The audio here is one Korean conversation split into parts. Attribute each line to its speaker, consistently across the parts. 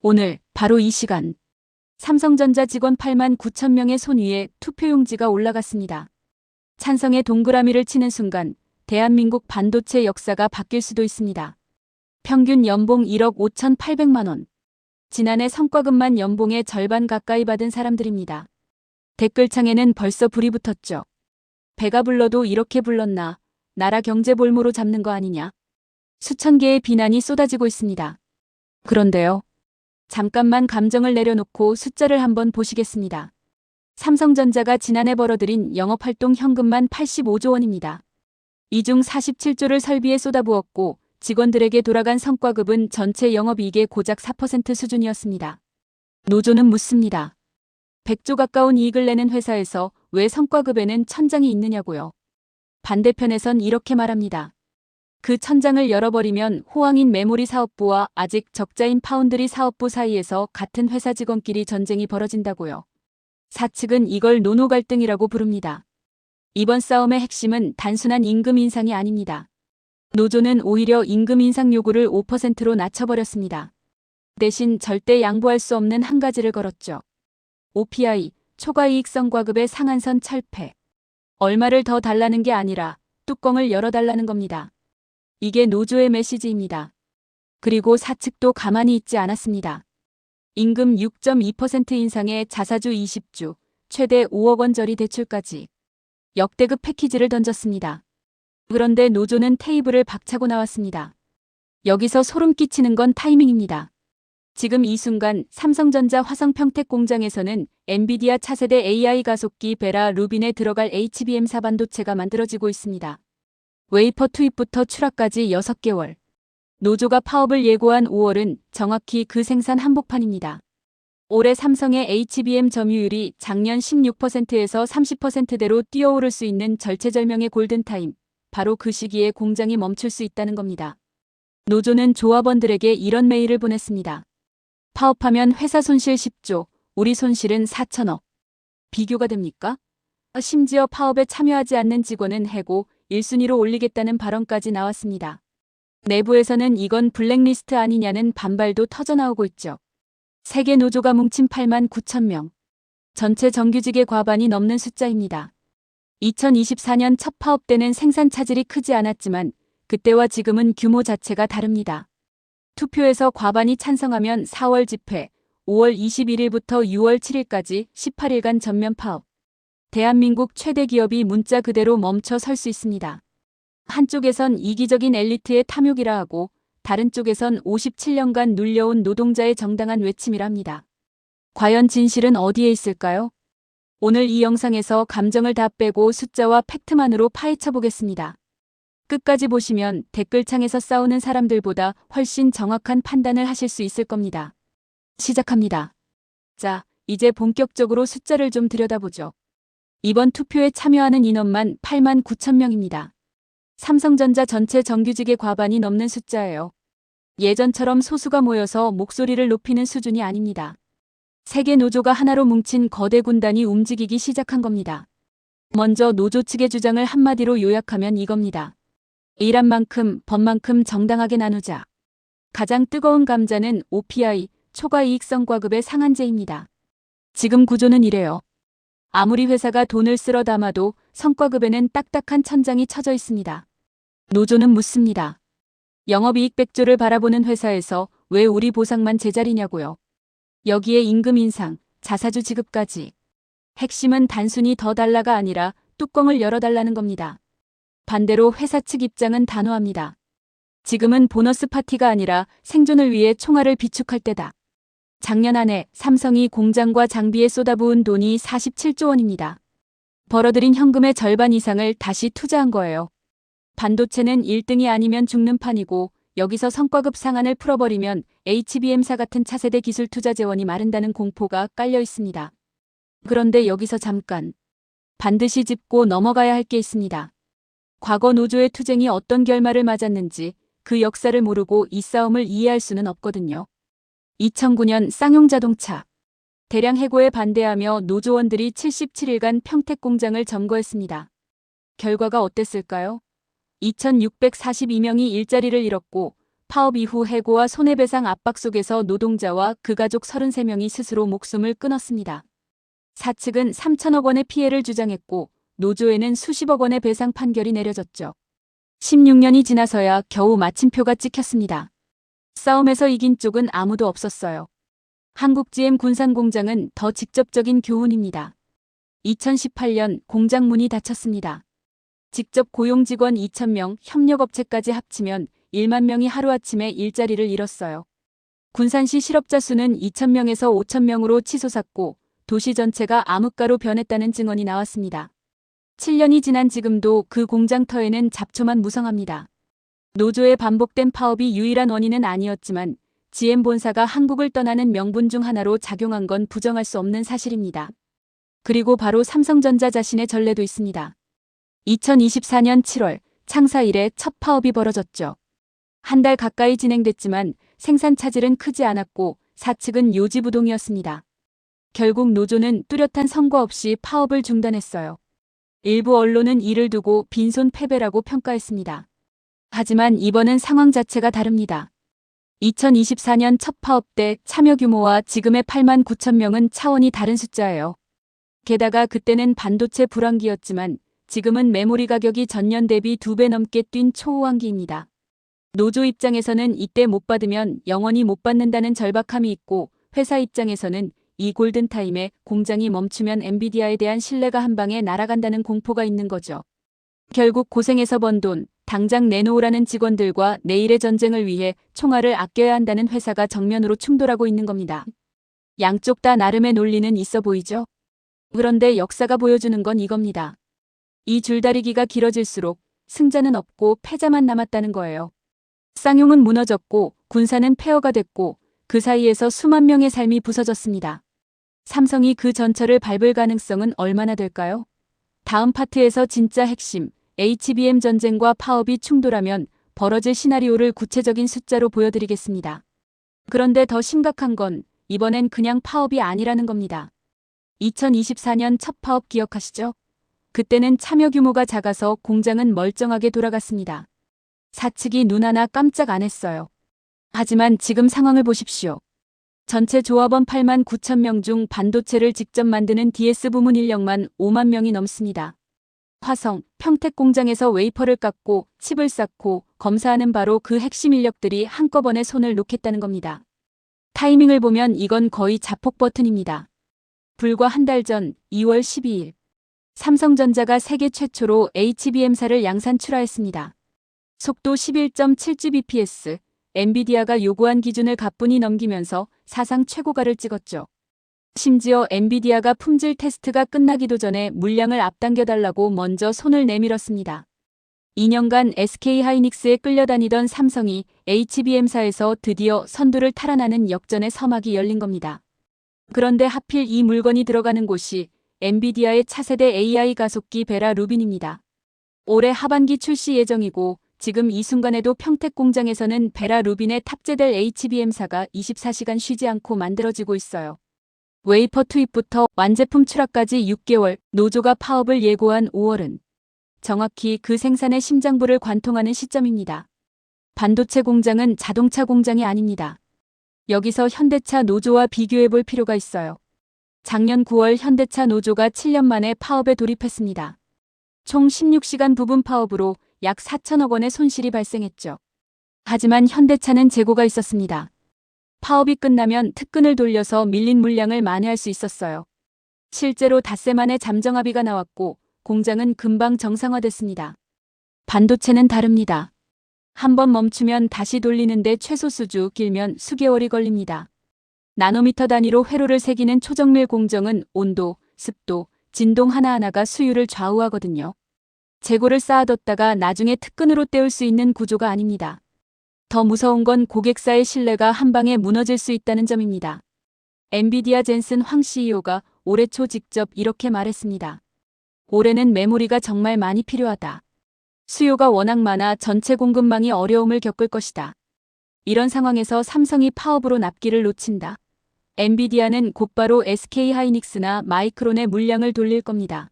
Speaker 1: 오늘 바로 이 시간 삼성전자 직원 8만 9천 명의 손 위에 투표용지가 올라갔습니다. 찬성의 동그라미를 치는 순간 대한민국 반도체 역사가 바뀔 수도 있습니다. 평균 연봉 1억 5,800만 원. 지난해 성과급만 연봉의 절반 가까이 받은 사람들입니다. 댓글창에는 벌써 불이 붙었죠. 배가 불러도 이렇게 불렀나? 나라 경제 볼모로 잡는 거 아니냐? 수천 개의 비난이 쏟아지고 있습니다. 그런데요. 잠깐만 감정을 내려놓고 숫자를 한번 보시겠습니다. 삼성전자가 지난해 벌어들인 영업활동 현금만 85조 원입니다. 이 중 47조를 설비에 쏟아부었고 직원들에게 돌아간 성과급은 전체 영업이익의 고작 4% 수준이었습니다. 노조는 묻습니다. 100조 가까운 이익을 내는 회사에서 왜 성과급에는 천장이 있느냐고요. 반대편에선 이렇게 말합니다. 그 천장을 열어버리면 호황인 메모리 사업부와 아직 적자인 파운드리 사업부 사이에서 같은 회사 직원끼리 전쟁이 벌어진다고요. 사측은 이걸 노노 갈등이라고 부릅니다. 이번 싸움의 핵심은 단순한 임금 인상이 아닙니다. 노조는 오히려 임금 인상 요구를 5%로 낮춰버렸습니다. 대신 절대 양보할 수 없는 한 가지를 걸었죠. OPI, 초과이익성과급의 상한선 철폐. 얼마를 더 달라는 게 아니라 뚜껑을 열어달라는 겁니다. 이게 노조의 메시지입니다. 그리고 사측도 가만히 있지 않았습니다. 임금 6.2% 인상에 자사주 20주, 최대 5억 원짜리 대출까지 역대급 패키지를 던졌습니다. 그런데 노조는 테이블을 박차고 나왔습니다. 여기서 소름 끼치는 건 타이밍입니다. 지금 이 순간 삼성전자 화성평택 공장에서는 엔비디아 차세대 AI 가속기 베라 루빈에 들어갈 HBM4 반도체가 만들어지고 있습니다. 웨이퍼 투입부터 출하까지 6개월. 노조가 파업을 예고한 5월은 정확히 그 생산 한복판입니다. 올해 삼성의 HBM 점유율이 작년 16%에서 30%대로 뛰어오를 수 있는 절체절명의 골든타임. 바로 그 시기에 공장이 멈출 수 있다는 겁니다. 노조는 조합원들에게 이런 메일을 보냈습니다. 파업하면 회사 손실 10조, 우리 손실은 4천억. 비교가 됩니까? 심지어 파업에 참여하지 않는 직원은 해고 1순위로 올리겠다는 발언까지 나왔습니다. 내부에서는 이건 블랙리스트 아니냐는 반발도 터져나오고 있죠. 세계 노조가 뭉친 8만 9천 명. 전체 정규직의 과반이 넘는 숫자입니다. 2024년 첫 파업 때는 생산 차질이 크지 않았지만 그때와 지금은 규모 자체가 다릅니다. 투표에서 과반이 찬성하면 4월 집회, 5월 21일부터 6월 7일까지 18일간 전면 파업. 대한민국 최대 기업이 문자 그대로 멈춰 설 수 있습니다. 한쪽에선 이기적인 엘리트의 탐욕이라 하고 다른 쪽에선 57년간 눌려온 노동자의 정당한 외침이랍니다. 과연 진실은 어디에 있을까요? 오늘 이 영상에서 감정을 다 빼고 숫자와 팩트만으로 파헤쳐 보겠습니다. 끝까지 보시면 댓글창에서 싸우는 사람들보다 훨씬 정확한 판단을 하실 수 있을 겁니다. 시작합니다. 자, 이제 본격적으로 숫자를 좀 들여다보죠. 이번 투표에 참여하는 인원만 8만 9천 명입니다. 삼성전자 전체 정규직의 과반이 넘는 숫자예요. 예전처럼 소수가 모여서 목소리를 높이는 수준이 아닙니다. 세계 노조가 하나로 뭉친 거대 군단이 움직이기 시작한 겁니다. 먼저 노조 측의 주장을 한마디로 요약하면 이겁니다. 일한 만큼 번만큼 정당하게 나누자. 가장 뜨거운 감자는 OPI, 초과이익성과급의 상한제입니다. 지금 구조는 이래요. 아무리 회사가 돈을 쓸어 담아도 성과급에는 딱딱한 천장이 쳐져 있습니다. 노조는 묻습니다. 영업이익 100조를 바라보는 회사에서 왜 우리 보상만 제자리냐고요. 여기에 임금 인상, 자사주 지급까지. 핵심은 단순히 더 달라가 아니라 뚜껑을 열어달라는 겁니다. 반대로 회사 측 입장은 단호합니다. 지금은 보너스 파티가 아니라 생존을 위해 총알을 비축할 때다. 작년 한 해 삼성이 공장과 장비에 쏟아부은 돈이 47조 원입니다. 벌어들인 현금의 절반 이상을 다시 투자한 거예요. 반도체는 1등이 아니면 죽는 판이고 여기서 성과급 상한을 풀어버리면 HBM사 같은 차세대 기술 투자 재원이 마른다는 공포가 깔려 있습니다. 그런데 여기서 잠깐 반드시 짚고 넘어가야 할 게 있습니다. 과거 노조의 투쟁이 어떤 결말을 맞았는지 그 역사를 모르고 이 싸움을 이해할 수는 없거든요. 2009년 쌍용자동차. 대량 해고에 반대하며 노조원들이 77일간 평택 공장을 점거했습니다. 결과가 어땠을까요? 2,642명이 일자리를 잃었고 파업 이후 해고와 손해배상 압박 속에서 노동자와 그 가족 33명이 스스로 목숨을 끊었습니다. 사측은 3천억 원의 피해를 주장했고 노조에는 수십억 원의 배상 판결이 내려졌죠. 16년이 지나서야 겨우 마침표가 찍혔습니다. 싸움에서 이긴 쪽은 아무도 없었어요. 한국 GM 군산공장은 더 직접적인 교훈입니다. 2018년 공장 문이 닫혔습니다. 직접 고용 직원 2,000명, 협력업체까지 합치면 1만 명이 하루아침에 일자리를 잃었어요. 군산시 실업자 수는 2,000명에서 5,000명으로 치솟았고 도시 전체가 암흑가로 변했다는 증언이 나왔습니다. 7년이 지난 지금도 그 공장터에는 잡초만 무성합니다. 노조의 반복된 파업이 유일한 원인은 아니었지만 GM 본사가 한국을 떠나는 명분 중 하나로 작용한 건 부정할 수 없는 사실입니다. 그리고 바로 삼성전자 자신의 전례도 있습니다. 2024년 7월 창사 이래 첫 파업이 벌어졌죠. 한 달 가까이 진행됐지만 생산 차질은 크지 않았고 사측은 요지부동이었습니다. 결국 노조는 뚜렷한 선고 없이 파업을 중단했어요. 일부 언론은 이를 두고 빈손 패배라고 평가했습니다. 하지만 이번은 상황 자체가 다릅니다. 2024년 첫 파업 때 참여 규모와 지금의 8만 9천 명은 차원이 다른 숫자예요. 게다가 그때는 반도체 불황기였지만 지금은 메모리 가격이 전년 대비 2배 넘게 뛴 초호황기입니다. 노조 입장에서는 이때 못 받으면 영원히 못 받는다는 절박함이 있고 회사 입장에서는 이 골든타임에 공장이 멈추면 엔비디아에 대한 신뢰가 한 방에 날아간다는 공포가 있는 거죠. 결국 고생해서 번 돈, 당장 내놓으라는 직원들과 내일의 전쟁을 위해 총알을 아껴야 한다는 회사가 정면으로 충돌하고 있는 겁니다. 양쪽 다 나름의 논리는 있어 보이죠? 그런데 역사가 보여주는 건 이겁니다. 이 줄다리기가 길어질수록 승자는 없고 패자만 남았다는 거예요. 쌍용은 무너졌고 군산은 폐허가 됐고 그 사이에서 수만 명의 삶이 부서졌습니다. 삼성이 그 전철을 밟을 가능성은 얼마나 될까요? 다음 파트에서 진짜 핵심, HBM 전쟁과 파업이 충돌하면 벌어질 시나리오를 구체적인 숫자로 보여드리겠습니다. 그런데 더 심각한 건 이번엔 그냥 파업이 아니라는 겁니다. 2024년 첫 파업 기억하시죠? 그때는 참여 규모가 작아서 공장은 멀쩡하게 돌아갔습니다. 사측이 눈 하나 깜짝 안 했어요. 하지만 지금 상황을 보십시오. 전체 조합원 8만 9천 명 중 반도체를 직접 만드는 DS 부문 인력만 5만 명이 넘습니다. 화성, 평택 공장에서 웨이퍼를 깎고 칩을 쌓고 검사하는 바로 그 핵심 인력들이 한꺼번에 손을 놓겠다는 겁니다. 타이밍을 보면 이건 거의 자폭 버튼입니다. 불과 한 달 전 2월 12일 삼성전자가 세계 최초로 HBM사를 양산 출하했습니다. 속도 11.7Gbps, 엔비디아가 요구한 기준을 가뿐히 넘기면서 사상 최고가를 찍었죠. 심지어 엔비디아가 품질 테스트가 끝나기도 전에 물량을 앞당겨달라고 먼저 손을 내밀었습니다. 2년간 SK하이닉스에 끌려다니던 삼성이 HBM사에서 드디어 선두를 탈환하는 역전의 서막이 열린 겁니다. 그런데 하필 이 물건이 들어가는 곳이 엔비디아의 차세대 AI 가속기 베라 루빈입니다. 올해 하반기 출시 예정이고 지금 이 순간에도 평택 공장에서는 베라 루빈에 탑재될 HBM사가 24시간 쉬지 않고 만들어지고 있어요. 웨이퍼 투입부터 완제품 출하까지 6개월, 노조가 파업을 예고한 5월은 정확히 그 생산의 심장부를 관통하는 시점입니다. 반도체 공장은 자동차 공장이 아닙니다. 여기서 현대차 노조와 비교해 볼 필요가 있어요. 작년 9월 현대차 노조가 7년 만에 파업에 돌입했습니다. 총 16시간 부분 파업으로 약 4천억 원의 손실이 발생했죠. 하지만 현대차는 재고가 있었습니다. 파업이 끝나면 특근을 돌려서 밀린 물량을 만회할 수 있었어요. 실제로 닷새 만에 잠정 합의가 나왔고 공장은 금방 정상화됐습니다. 반도체는 다릅니다. 한번 멈추면 다시 돌리는데 최소 수주, 길면 수개월이 걸립니다. 나노미터 단위로 회로를 새기는 초정밀 공정은 온도, 습도, 진동 하나하나가 수율을 좌우하거든요. 재고를 쌓아뒀다가 나중에 특근으로 때울 수 있는 구조가 아닙니다. 더 무서운 건 고객사의 신뢰가 한 방에 무너질 수 있다는 점입니다. 엔비디아 젠슨 황 CEO가 올해 초 직접 이렇게 말했습니다. 올해는 메모리가 정말 많이 필요하다. 수요가 워낙 많아 전체 공급망이 어려움을 겪을 것이다. 이런 상황에서 삼성이 파업으로 납기를 놓친다. 엔비디아는 곧바로 SK하이닉스나 마이크론의 물량을 돌릴 겁니다.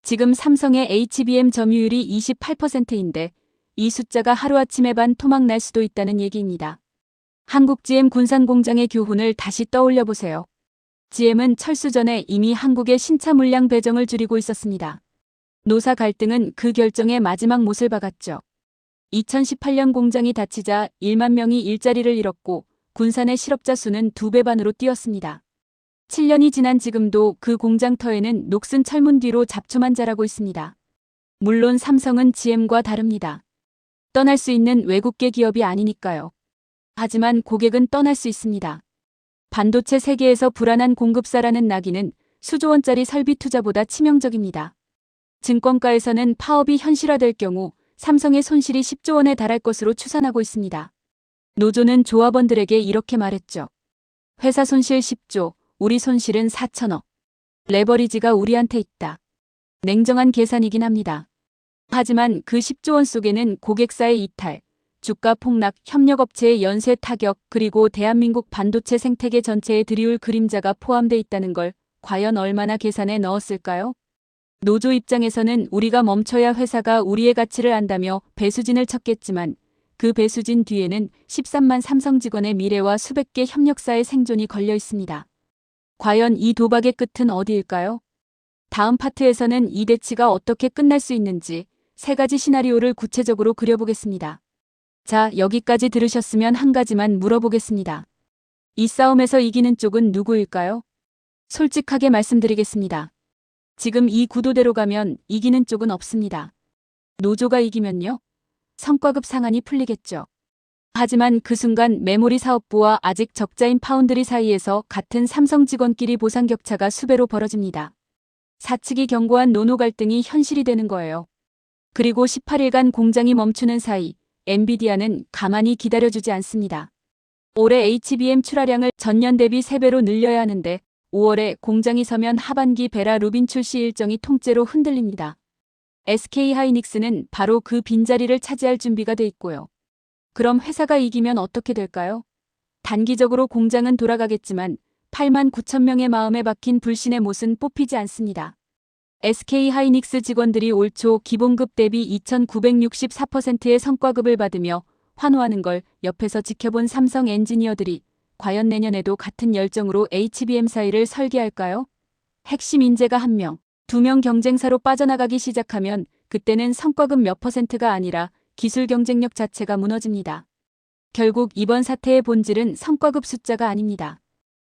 Speaker 1: 지금 삼성의 HBM 점유율이 28%인데 이 숫자가 하루아침에 반토막 날 수도 있다는 얘기입니다. 한국 GM 군산 공장의 교훈을 다시 떠올려 보세요. GM은 철수 전에 이미 한국의 신차 물량 배정을 줄이고 있었습니다. 노사 갈등은 그 결정의 마지막 못을 박았죠. 2018년 공장이 닫히자 1만 명이 일자리를 잃었고 군산의 실업자 수는 2배 반으로 뛰었습니다. 7년이 지난 지금도 그 공장 터에는 녹슨 철문 뒤로 잡초만 자라고 있습니다. 물론 삼성은 GM과 다릅니다. 떠날 수 있는 외국계 기업이 아니니까요. 하지만 고객은 떠날 수 있습니다. 반도체 세계에서 불안한 공급사라는 낙인은 수조 원짜리 설비 투자보다 치명적입니다. 증권가에서는 파업이 현실화될 경우 삼성의 손실이 10조 원에 달할 것으로 추산하고 있습니다. 노조는 조합원들에게 이렇게 말했죠. 회사 손실 10조, 우리 손실은 4천억. 레버리지가 우리한테 있다. 냉정한 계산이긴 합니다. 하지만 그 10조 원 속에는 고객사의 이탈, 주가 폭락, 협력업체의 연쇄 타격, 그리고 대한민국 반도체 생태계 전체에 들이올 그림자가 포함돼 있다는 걸 과연 얼마나 계산에 넣었을까요? 노조 입장에서는 우리가 멈춰야 회사가 우리의 가치를 안다며 배수진을 쳤겠지만 그 배수진 뒤에는 13만 삼성 직원의 미래와 수백 개 협력사의 생존이 걸려 있습니다. 과연 이 도박의 끝은 어디일까요? 다음 파트에서는 이 대치가 어떻게 끝날 수 있는지 3가지 시나리오를 구체적으로 그려보겠습니다. 자, 여기까지 들으셨으면 한 가지만 물어보겠습니다. 이 싸움에서 이기는 쪽은 누구일까요? 솔직하게 말씀드리겠습니다. 지금 이 구도대로 가면 이기는 쪽은 없습니다. 노조가 이기면요? 성과급 상한이 풀리겠죠. 하지만 그 순간 메모리 사업부와 아직 적자인 파운드리 사이에서 같은 삼성 직원끼리 보상 격차가 수배로 벌어집니다. 사측이 경고한 노노 갈등이 현실이 되는 거예요. 그리고 18일간 공장이 멈추는 사이 엔비디아는 가만히 기다려주지 않습니다. 올해 HBM 출하량을 전년 대비 3배로 늘려야 하는데 5월에 공장이 서면 하반기 베라 루빈 출시 일정이 통째로 흔들립니다. SK하이닉스는 바로 그 빈자리를 차지할 준비가 돼 있고요. 그럼 회사가 이기면 어떻게 될까요? 단기적으로 공장은 돌아가겠지만 8만 9천 명의 마음에 박힌 불신의 못은 뽑히지 않습니다. SK하이닉스 직원들이 올 초 기본급 대비 2,964%의 성과급을 받으며 환호하는 걸 옆에서 지켜본 삼성 엔지니어들이 과연 내년에도 같은 열정으로 HBM 사이를 설계할까요? 핵심 인재가 1명, 2명 경쟁사로 빠져나가기 시작하면 그때는 성과급 몇 %가 아니라 기술 경쟁력 자체가 무너집니다. 결국 이번 사태의 본질은 성과급 숫자가 아닙니다.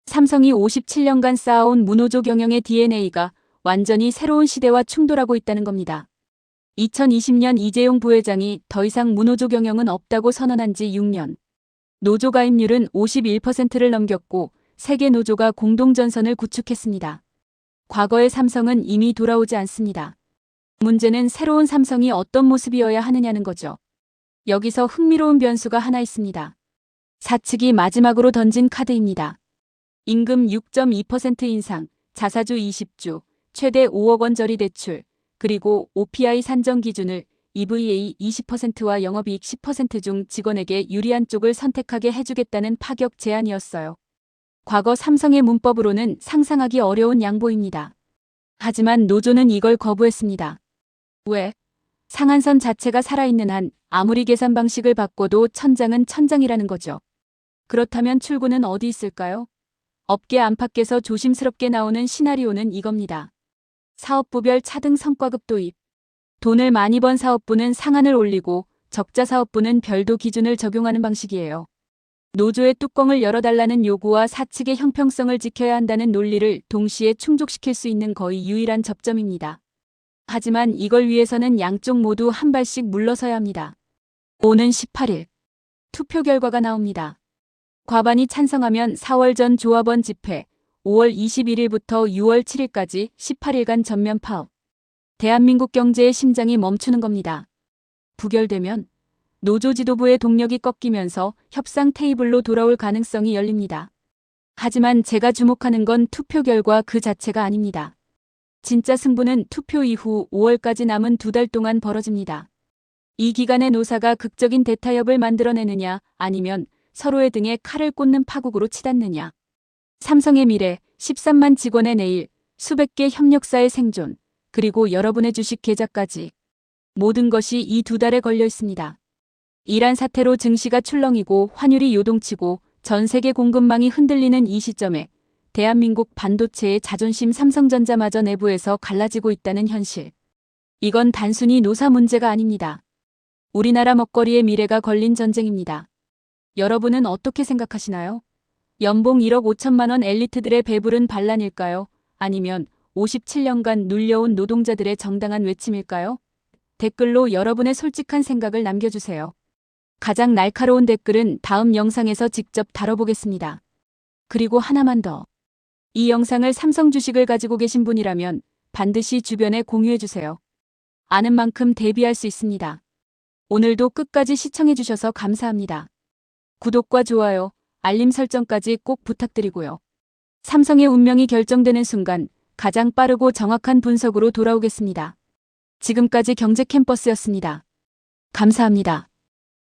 Speaker 1: 삼성이 57년간 쌓아온 무노조 경영의 DNA가 완전히 새로운 시대와 충돌하고 있다는 겁니다. 2020년 이재용 부회장이 더 이상 무노조 경영은 없다고 선언한 지 6년. 노조 가입률은 51%를 넘겼고 세계 노조가 공동전선을 구축했습니다. 과거의 삼성은 이미 돌아오지 않습니다. 문제는 새로운 삼성이 어떤 모습이어야 하느냐는 거죠. 여기서 흥미로운 변수가 하나 있습니다. 사측이 마지막으로 던진 카드입니다. 임금 6.2% 인상, 자사주 20주, 최대 5억 원 저리 대출, 그리고 OPI 산정 기준을 EVA 20%와 영업이익 10% 중 직원에게 유리한 쪽을 선택하게 해주겠다는 파격 제안이었어요. 과거 삼성의 문법으로는 상상하기 어려운 양보입니다. 하지만 노조는 이걸 거부했습니다. 왜? 상한선 자체가 살아있는 한 아무리 계산 방식을 바꿔도 천장은 천장이라는 거죠. 그렇다면 출구는 어디 있을까요? 업계 안팎에서 조심스럽게 나오는 시나리오는 이겁니다. 사업부별 차등 성과급 도입. 돈을 많이 번 사업부는 상한을 올리고 적자 사업부는 별도 기준을 적용하는 방식이에요. 노조의 뚜껑을 열어달라는 요구와 사측의 형평성을 지켜야 한다는 논리를 동시에 충족시킬 수 있는 거의 유일한 접점입니다. 하지만 이걸 위해서는 양쪽 모두 한 발씩 물러서야 합니다. 오는 18일 투표 결과가 나옵니다. 과반이 찬성하면 4월 전 조합원 집회, 5월 21일부터 6월 7일까지 18일간 전면 파업. 대한민국 경제의 심장이 멈추는 겁니다. 부결되면 노조 지도부의 동력이 꺾이면서 협상 테이블로 돌아올 가능성이 열립니다. 하지만 제가 주목하는 건 투표 결과 그 자체가 아닙니다. 진짜 승부는 투표 이후 5월까지 남은 2달 동안 벌어집니다. 이 기간에 노사가 극적인 대타협을 만들어내느냐 아니면 서로의 등에 칼을 꽂는 파국으로 치닫느냐. 삼성의 미래, 13만 직원의 내일, 수백 개 협력사의 생존, 그리고 여러분의 주식 계좌까지. 모든 것이 이 2달에 걸려 있습니다. 이란 사태로 증시가 출렁이고 환율이 요동치고 전 세계 공급망이 흔들리는 이 시점에 대한민국 반도체의 자존심 삼성전자마저 내부에서 갈라지고 있다는 현실. 이건 단순히 노사 문제가 아닙니다. 우리나라 먹거리의 미래가 걸린 전쟁입니다. 여러분은 어떻게 생각하시나요? 연봉 1억 5천만 원 엘리트들의 배부른 반란일까요? 아니면 57년간 눌려온 노동자들의 정당한 외침일까요? 댓글로 여러분의 솔직한 생각을 남겨주세요. 가장 날카로운 댓글은 다음 영상에서 직접 다뤄보겠습니다. 그리고 하나만 더. 이 영상을 삼성 주식을 가지고 계신 분이라면 반드시 주변에 공유해주세요. 아는 만큼 대비할 수 있습니다. 오늘도 끝까지 시청해주셔서 감사합니다. 구독과 좋아요, 알림 설정까지 꼭 부탁드리고요. 삼성의 운명이 결정되는 순간 가장 빠르고 정확한 분석으로 돌아오겠습니다. 지금까지 경제캠퍼스였습니다. 감사합니다.